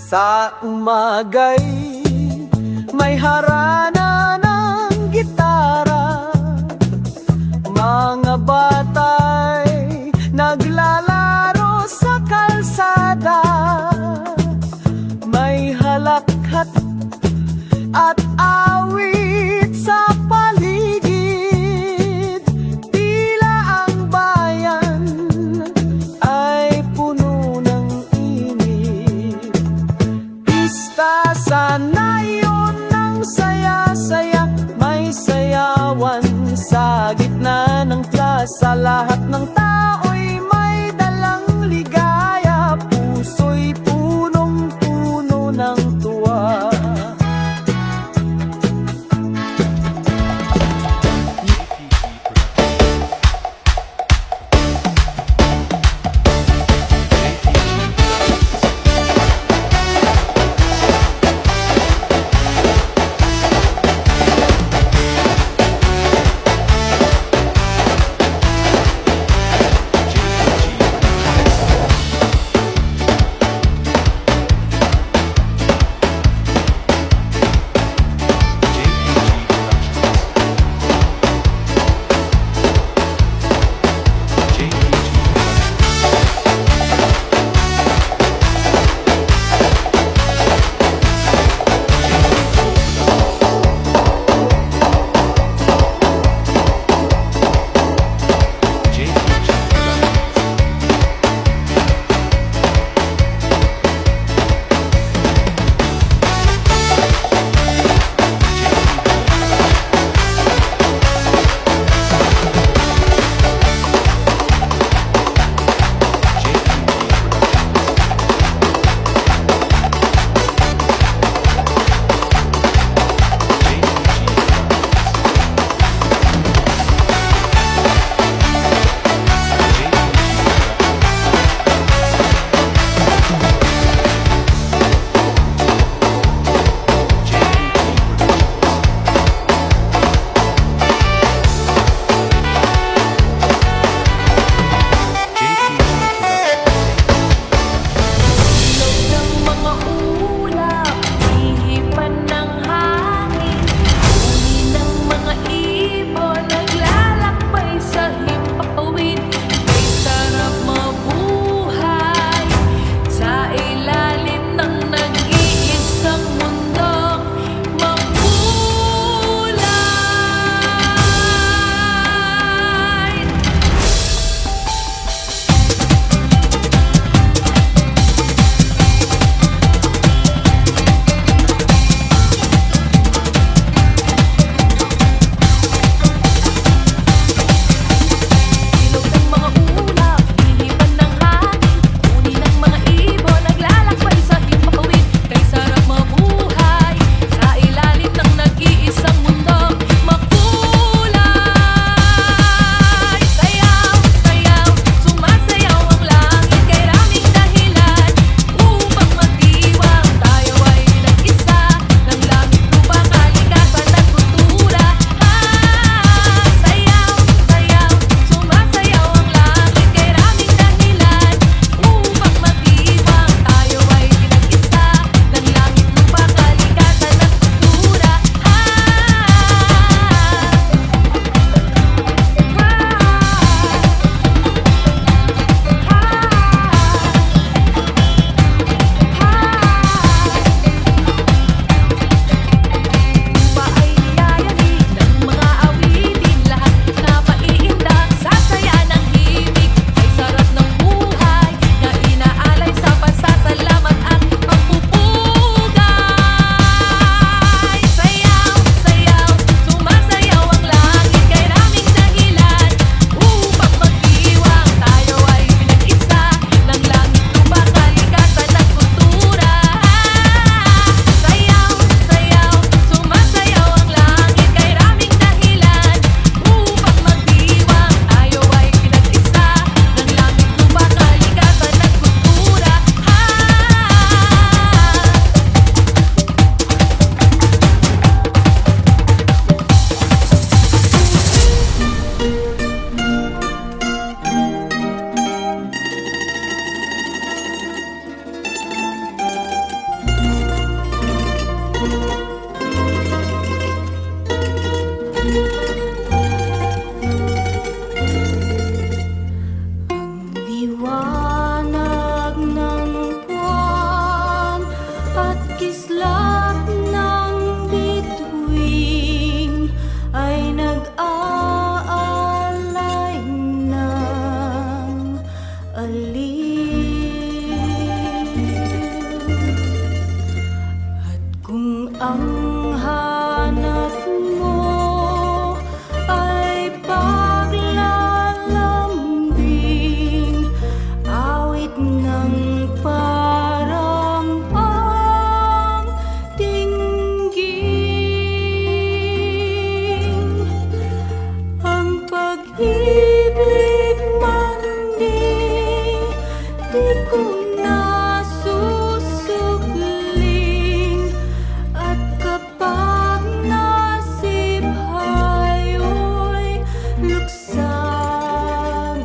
Sa umagay, may harana ng gitara. Mga batay naglalaro sa kalsada. May halakhat at awit sa paligid. Tila ang bayan ay puno ng init. Pista sana yun ng saya-saya. May sayawan sa gitna ng plaza. Lahat ng tao'y may dalang ligaya. Puso'y punong-puno ng tuwa. ibig man di ko nasusukling. At kapag nasib hayo'y luksang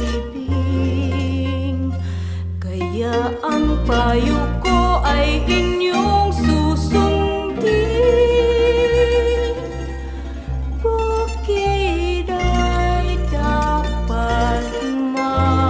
libing, kaya ang payo ko ay inyong susundin. Bukid ay dapat mahalin.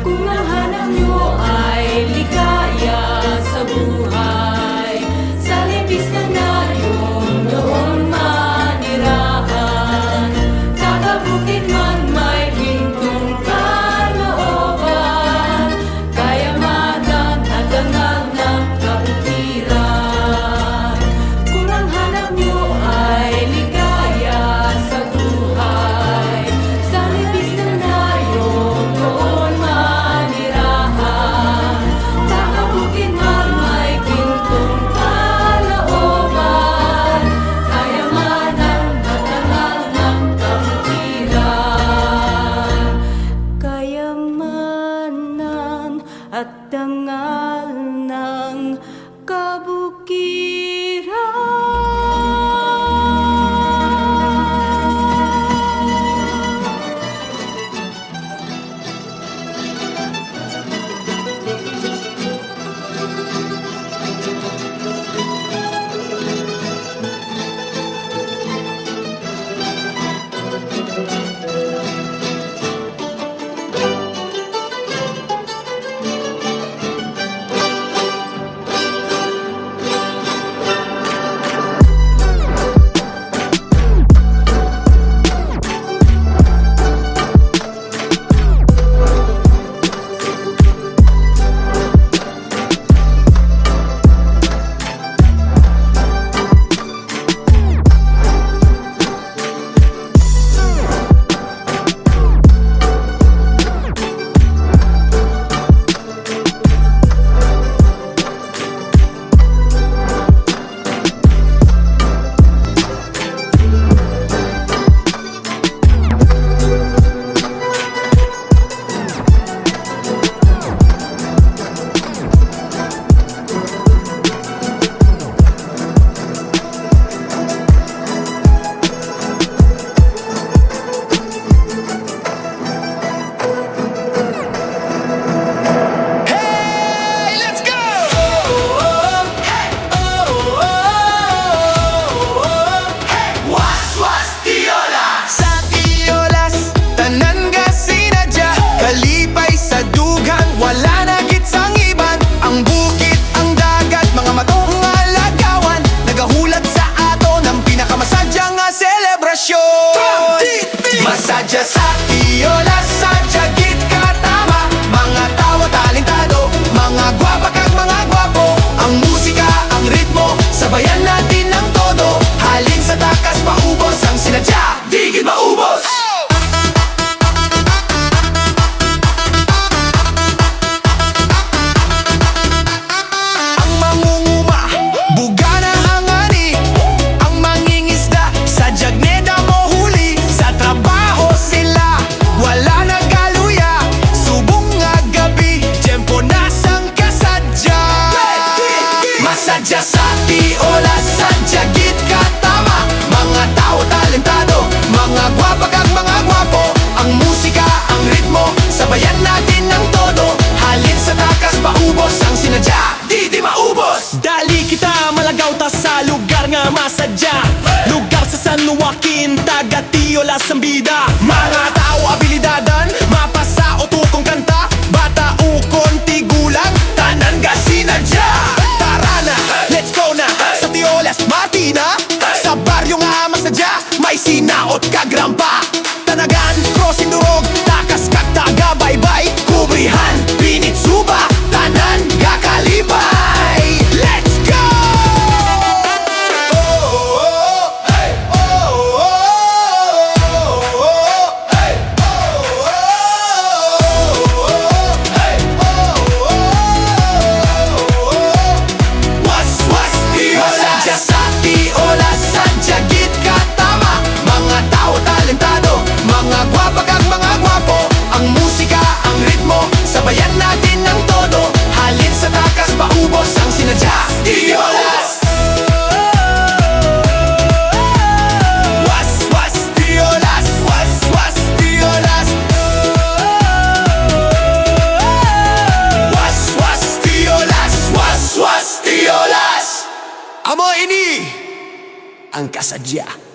Kung ang hanap nyo ay ligaya sa buhay, sa libis na nayon doon manirahan. Kakabukid man may gintong kalooban, kayamanan at dangal ng kabutiran. Kung ang hanap nyo ay ligaya sa buhay, sa libis na nayon doon manirahan. Kakabukid man may gintong kalooban, kayamanan at dangal ng kabutiran. Kayamanan at dangal ng kabukiran. Hey, let's go! Was Tiolas! Sa Tiolas, tanan ga sinadya, kalipay sa dughan, wala na gitsang iban. Ang bukid, ang dagat, mga matong nga lagawan, nagahulat sa ato ng pinakamasadya nga selebrasyon. Masadya sa Tiolas, sadya git katama, mga tawa talentado, mga gwapa kag mga gwapo. Ang musika, ang ritmo, sabayan natin ng todo. Halin sa takas, paubos ang sinadya, digid maubos. Ang mangunguma, buga na ang ani. Ang mangingisda, sa jagneda mo huli. Sa trabaho sila, wala na galuya. Subong nga gabi, tiyempo na sang kasadya. Masadya sa Tiolas, sadya git katama, mga tao talentado, mga gwapa kag mga gwapo. Ang musika, ang ritmo, sabayan natin ng todo. Halin sa takas, paubos ang sinadya, di maubos. Dali kita malagaw ta sa lugar nga masadya, lugar sa San Joaquin, taga Tiolas ang bida. Mga tao abilidadan, mapasa o tukong kanta, bata ukon tigulang, tanan ga sinadya. Tara na, let's go na, sa Tiolas Martina, sa baryo nga masadya, may sinaot kag rampa. Tanagan, crossing durog, takas kag taga baybay, kubrihan, pinitsuba, tanan ga kalipay. Let's go! ang kasadya.